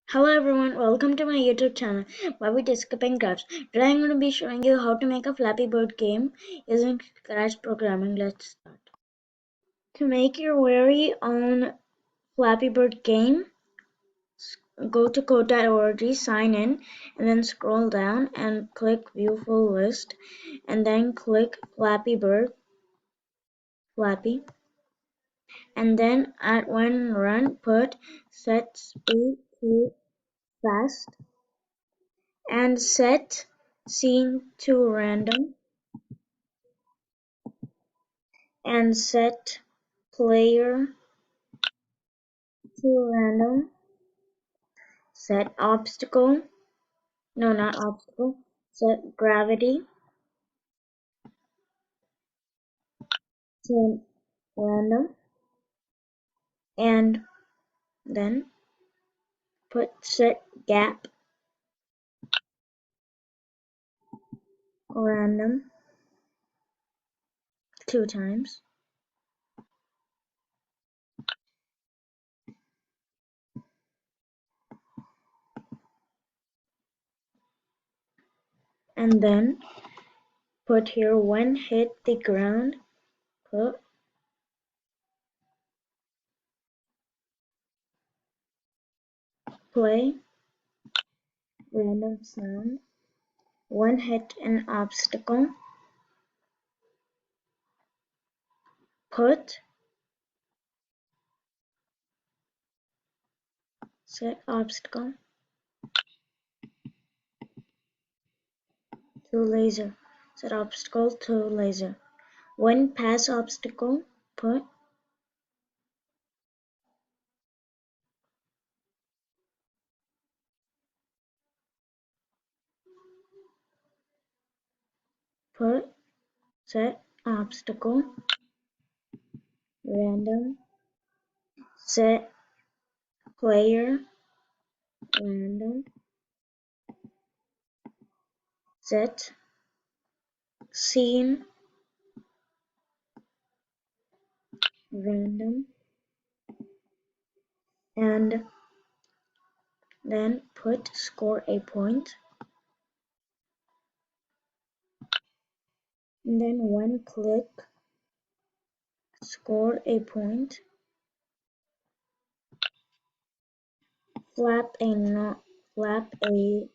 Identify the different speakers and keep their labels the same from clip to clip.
Speaker 1: Hello everyone, welcome to my YouTube channel where we discuss crafts. Today I'm going to be showing you how to make a Flappy Bird game using Scratch programming. Let's start. To make your very own Flappy Bird game, go to code.org, sign in, and then scroll down and click View Full List, and then click Flappy Bird, Flappy, and then at when run put set speed to fast and set scene to random and set player to random, set obstacle, no, not obstacle, set gravity to random, and then put set gap random 2 times, and then put here when hit the ground, put play random sound, when hit an obstacle, put set obstacle to laser, set obstacle to laser. When pass obstacle, put set obstacle random, set player random, set scene random, and then put score a point, and then when click score a point, flap a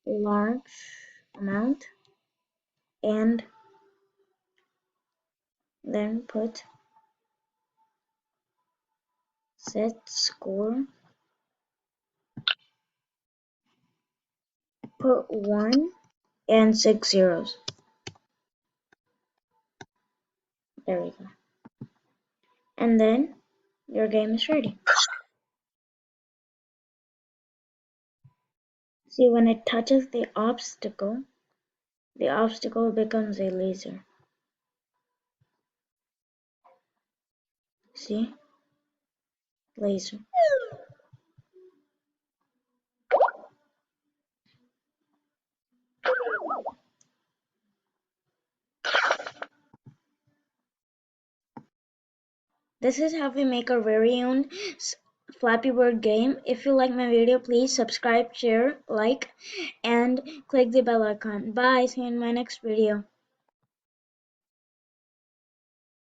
Speaker 1: large amount, and then put set score, put 1 and 6 zeros. There we go. And then your game is ready. See, when it touches the obstacle becomes a laser. See? Laser. This is how we make our very own Flappy Bird game. If you like my video, please subscribe, share, like, and click the bell icon. Bye. See you in my next video.